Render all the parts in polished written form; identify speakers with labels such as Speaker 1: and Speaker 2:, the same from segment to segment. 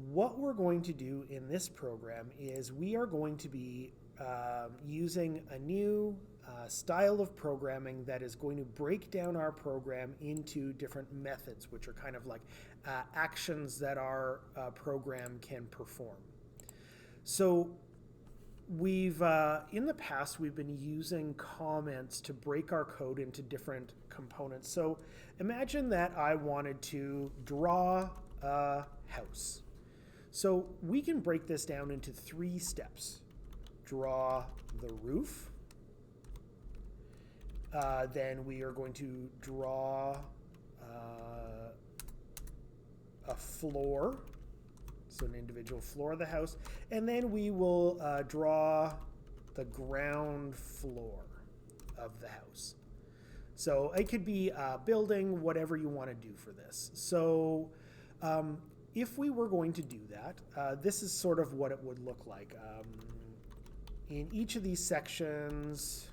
Speaker 1: What we're going to do in this program is we are going to be using a new style of programming that is going to break down our program into different methods, which are kind of like actions that our program can perform. So we've in the past we've been using comments to break our code into different components. So imagine that I wanted to draw a house. So we can break this down into 3 steps. Draw the roof. Then we are going to draw a floor, so an individual floor of the house. And then we will draw the ground floor of the house. So it could be a building, whatever you want to do for this. So if we were going to do that, this is sort of what it would look like. In each of these sections,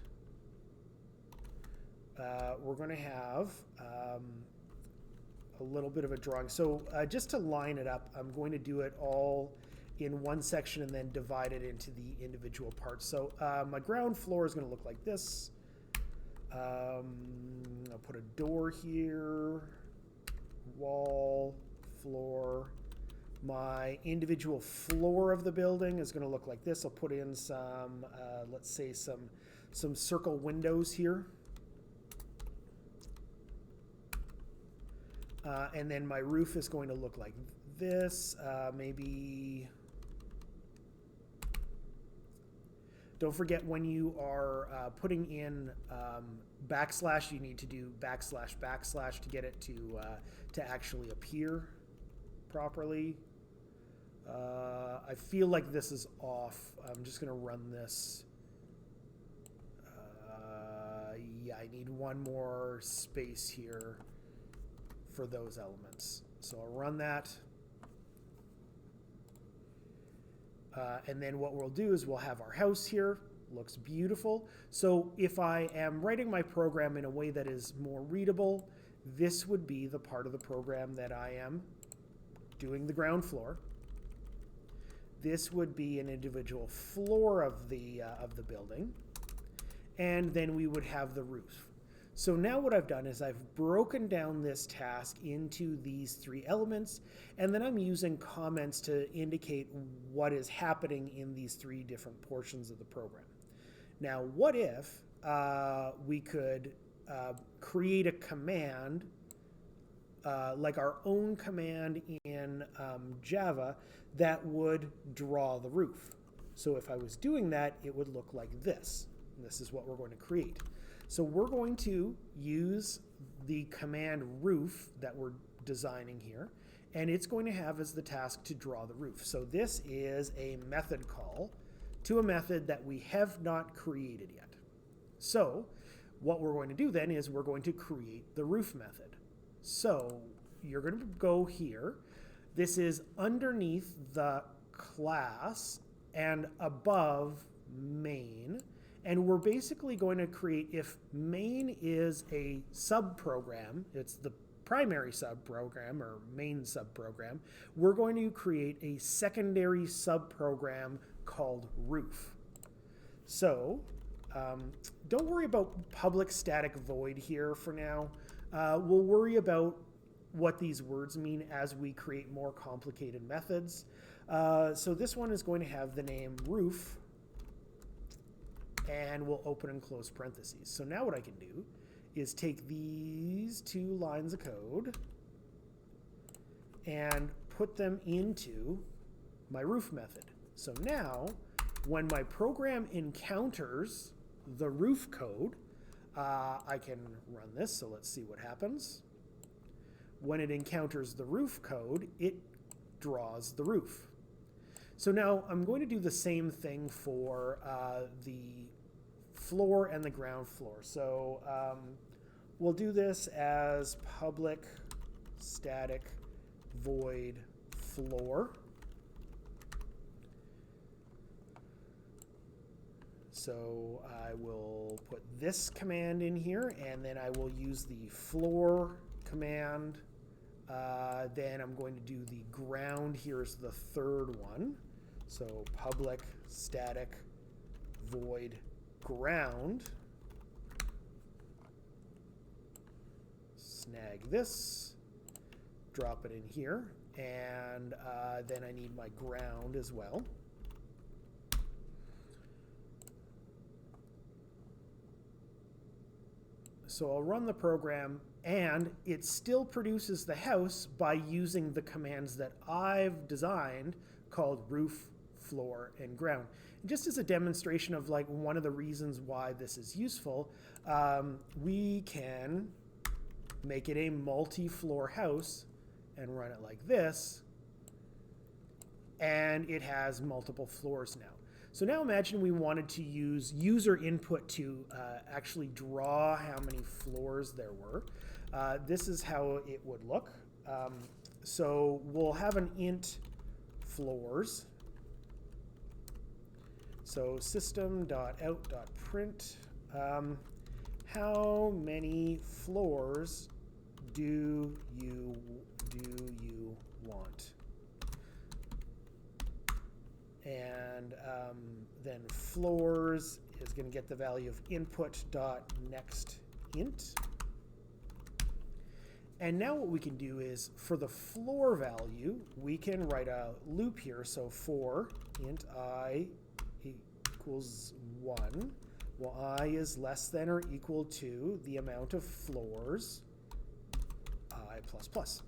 Speaker 1: we're going to have a little bit of a drawing. So just to line it up, I'm going to do it all in one section and then divide it into the individual parts. So my ground floor is going to look like this. I'll put a door here, wall, floor. My individual floor of the building is going to look like this. I'll put in some, let's say some circle windows here. And then my roof is going to look like this. Maybe, don't forget when you are putting in backslash, you need to do backslash to get it to actually appear properly. I feel like this is off. I'm just going to run this. Yeah, I need one more space here for those elements. So I'll run that. And then what we'll do is we'll have our house here. Looks beautiful. So if I am writing my program in a way that is more readable, this would be the part of the program that I am doing the ground floor. This would be an individual floor of the building. And then we would have the roof. So now what I've done is I've broken down this task into these 3 elements, and then I'm using comments to indicate what is happening in these 3 different portions of the program. Now, what if we could create a command, like our own command in Java, that would draw the roof? So if I was doing that, it would look like this. And this is what we're going to create. So we're going to use the command roof that we're designing here, and it's going to have as the task to draw the roof. So this is a method call to a method that we have not created yet. So what we're going to do then is we're going to create the roof method. So you're going to go here. This is underneath the class and above main. And we're basically going to create, if main is a subprogram, it's the primary subprogram or main subprogram, we're going to create a secondary subprogram called roof. So don't worry about public static void here for now. We'll worry about what these words mean as we create more complicated methods. So this one is going to have the name roof, and we'll open and close parentheses. So now what I can do is take these 2 lines of code and put them into my roof method. So now when my program encounters the roof code, I can run this. So let's see what happens. When it encounters the roof code, it draws the roof. So now I'm going to do the same thing for the floor and the ground floor. So we'll do this as public static void floor. So I will put this command in here, and then I will use the floor command Then I'm going to do the ground. Here's the third one. So public static void ground. Snag this, drop it in here, and then I need my ground as well. So I'll run the program, and it still produces the house by using the commands that I've designed called roof, floor, and ground. And just as a demonstration of like one of the reasons why this is useful, we can make it a multi-floor house and run it like this, and it has multiple floors now. So now imagine we wanted to use user input to actually draw how many floors there were. This is how it would look. So we'll have an int floors. So system.out.print. How many floors do you want? And then floors is going to get the value of input.nextInt. And now what we can do is for the floor value, we can write a loop here. So for int I equals 1, well, I is less than or equal to the amount of floors I plus plus.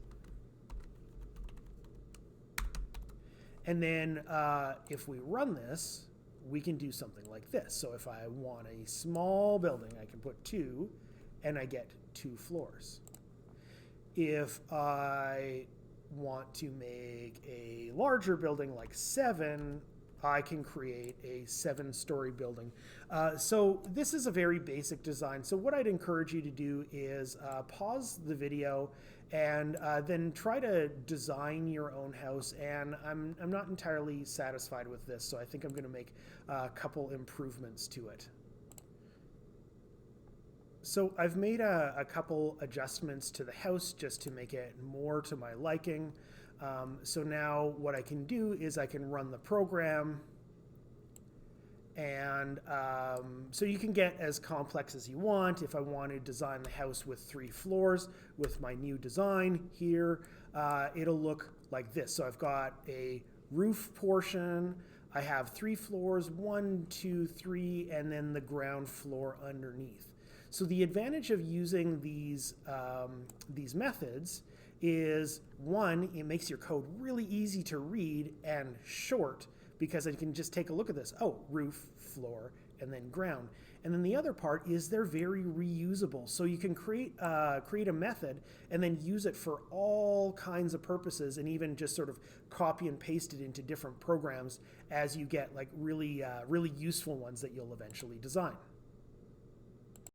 Speaker 1: And then if we run this, we can do something like this. So if I want a small building, I can put 2, and I get 2 floors. If I want to make a larger building like 7, I can create a 7-story building. So this is a very basic design. So what I'd encourage you to do is pause the video and then try to design your own house. And I'm not entirely satisfied with this, so I think I'm going to make a couple improvements to it. So I've made a couple adjustments to the house just to make it more to my liking. So now what I can do is I can run the program, and so you can get as complex as you want. If I want to design the house with 3 floors with my new design here, it'll look like this. So I've got a roof portion, I have 3 floors, 1, 2, 3, and then the ground floor underneath. So the advantage of using these methods is, one, it makes your code really easy to read and short, because I can just take a look at this. Oh, roof, floor, and then ground. And then the other part is they're very reusable. So you can create a method and then use it for all kinds of purposes, and even just sort of copy and paste it into different programs as you get like really useful ones that you'll eventually design.